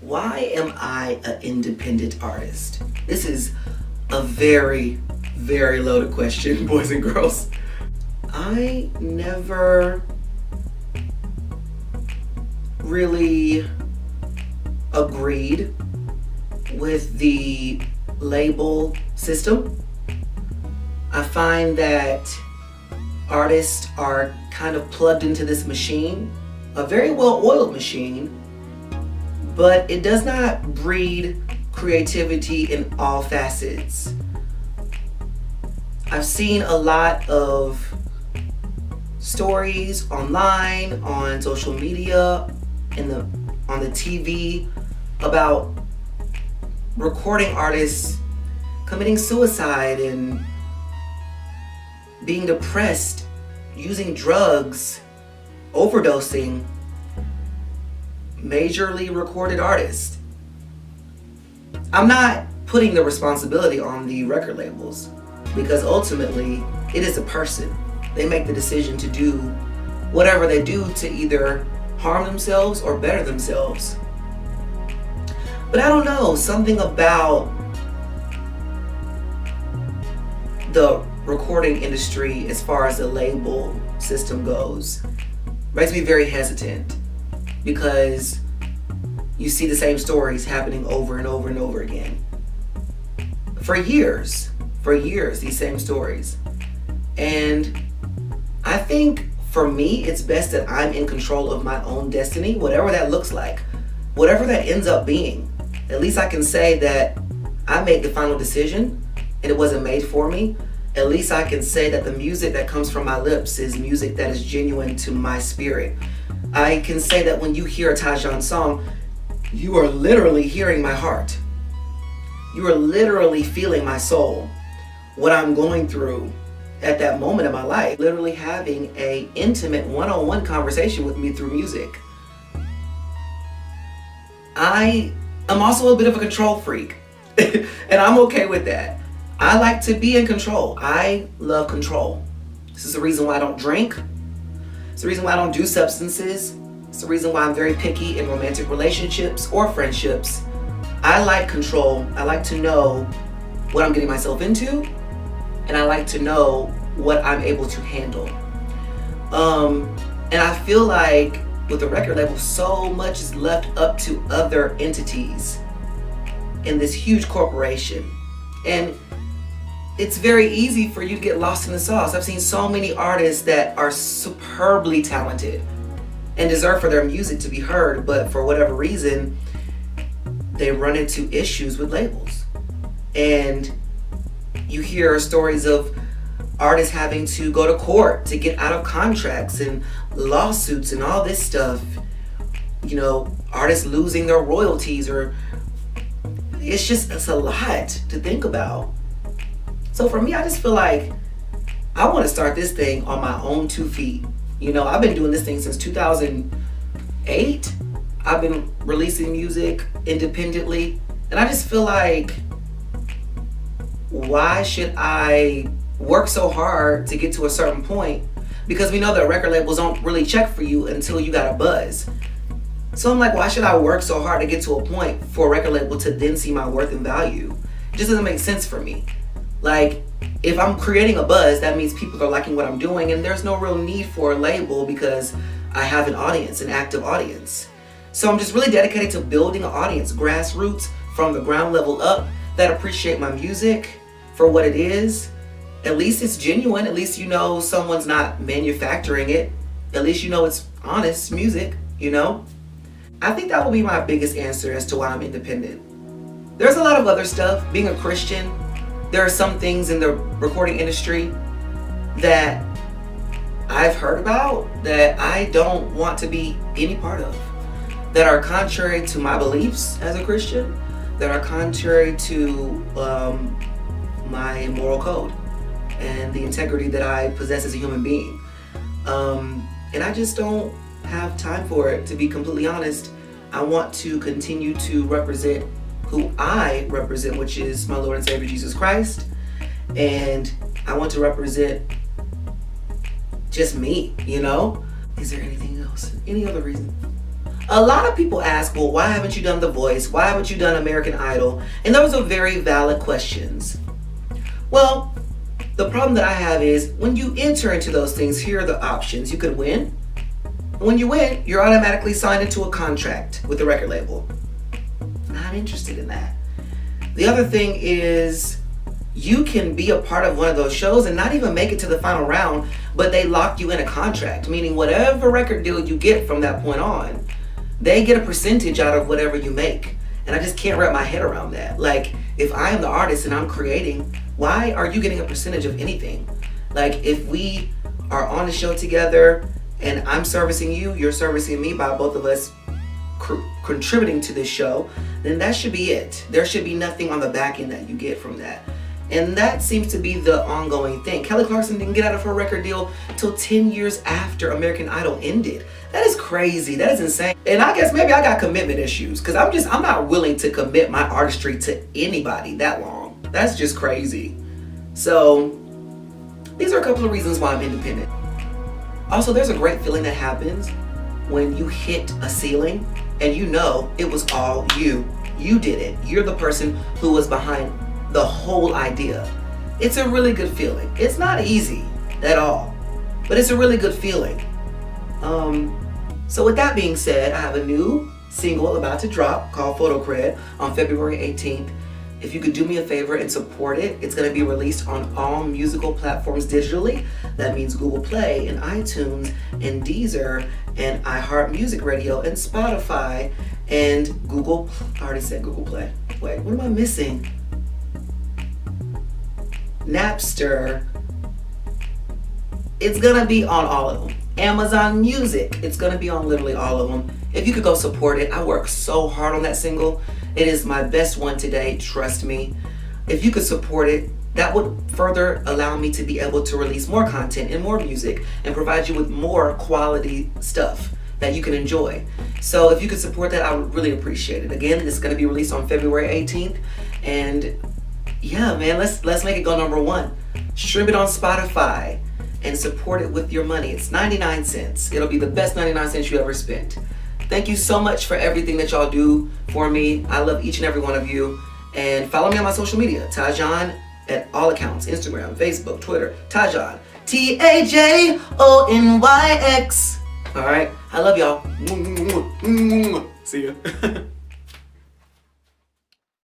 Why am I an independent artist? This is a very, very loaded question, boys and girls. I never really agreed with the label system. I find that artists are kind of plugged into this machine, a very well-oiled machine, but it does not breed creativity in all facets. I've seen a lot of stories online, on social media, on the TV about recording artists committing suicide and being depressed, using drugs, overdosing. Majorly recorded artists. I'm not putting the responsibility on the record labels because ultimately it is a person. They make the decision to do whatever they do to either harm themselves or better themselves. But I don't know, something about the recording industry as far as the label system goes makes me very hesitant, because you see the same stories happening over and over and over again. For years, these same stories. And I think for me, it's best that I'm in control of my own destiny, whatever that looks like, whatever that ends up being. At least I can say that I made the final decision and it wasn't made for me. At least I can say that the music that comes from my lips is music that is genuine to my spirit. I can say that when you hear a Tyjon song, you are literally hearing my heart. You are literally feeling my soul, what I'm going through at that moment in my life. Literally having an intimate one-on-one conversation with me through music. I am also a bit of a control freak, and I'm okay with that. I like to be in control. I love control. This is the reason why I don't drink. It's the reason why I don't do substances. It's the reason why I'm very picky in romantic relationships or friendships. I like control. I like to know what I'm getting myself into, and I like to know what I'm able to handle. And I feel like with the record label, so much is left up to other entities in this huge corporation. And it's very easy for you to get lost in the sauce. I've seen so many artists that are superbly talented and deserve for their music to be heard, but for whatever reason, they run into issues with labels. And you hear stories of artists having to go to court to get out of contracts and lawsuits and all this stuff. You know, artists losing their royalties, or it's a lot to think about. So for me, I just feel like I want to start this thing on my own 2 feet. You know, I've been doing this thing since 2008. I've been releasing music independently, and I just feel like, why should I work so hard to get to a certain point? Because we know that record labels don't really check for you until you got a buzz. So I'm like, why should I work so hard to get to a point for a record label to then see my worth and value? It just doesn't make sense for me. Like, if I'm creating a buzz, that means people are liking what I'm doing, and there's no real need for a label because I have an audience, an active audience. So I'm just really dedicated to building an audience, grassroots, from the ground level up, that appreciate my music for what it is. At least it's genuine. At least you know someone's not manufacturing it. At least you know it's honest music, you know? I think that will be my biggest answer as to why I'm independent. There's a lot of other stuff. Being a Christian, there are some things in the recording industry that I've heard about that I don't want to be any part of, that are contrary to my beliefs as a Christian, that are contrary to my moral code and the integrity that I possess as a human being. And I just don't have time for it, to be completely honest. I want to continue to represent who I represent, which is my Lord and Savior Jesus Christ. And I want to represent just me, you know? Is there anything else? Any other reason? A lot of people ask, well, why haven't you done The Voice? Why haven't you done American Idol? And those are very valid questions. Well, the problem that I have is when you enter into those things, here are the options. You could win. When you win, you're automatically signed into a contract with the record label. Not interested in that. The other thing is you can be a part of one of those shows and not even make it to the final round, but they lock you in a contract, meaning whatever record deal you get from that point on, they get a percentage out of whatever you make. And I just can't wrap my head around that. Like, if I am the artist and I'm creating, why are you getting a percentage of anything? Like, if we are on the show together and I'm servicing you, you're servicing me by both of us contributing to this show, then that should be it. There should be nothing on the back end that you get from that. And that seems to be the ongoing thing. Kelly Clarkson didn't get out of her record deal till 10 years after American Idol ended. That is crazy. That is insane. And I guess maybe I got commitment issues because I'm not willing to commit my artistry to anybody that long. That's just crazy. So these are a couple of reasons why I'm independent. Also, there's a great feeling that happens when you hit a ceiling and you know it was all you. You did it. You're the person who was behind the whole idea. It's a really good feeling. It's not easy at all, but it's a really good feeling. So with that being said, I have a new single about to drop called Photo Cred on February 18th. If you could do me a favor and support it, it's going to be released on all musical platforms digitally. That means Google Play and iTunes and Deezer and iHeart Music Radio and Spotify and Google. I already said Google Play. Wait, what am I missing? Napster. It's gonna be on all of them. Amazon Music. It's gonna be on literally all of them. If you could go support it, I worked so hard on that single. It is my best one to date, trust me. If you could support it, that would further allow me to be able to release more content and more music and provide you with more quality stuff that you can enjoy. So if you could support that, I would really appreciate it. Again, it's gonna be released on February 18th. And yeah, man, let's make it go #1. Stream it on Spotify and support it with your money. It's 99 cents. It'll be the best 99 cents you ever spent. Thank you so much for everything that y'all do for me. I love each and every one of you. And follow me on my social media, Tajon at all accounts, Instagram, Facebook, Twitter, Tajon, TAJONYX. All right, I love y'all. See ya.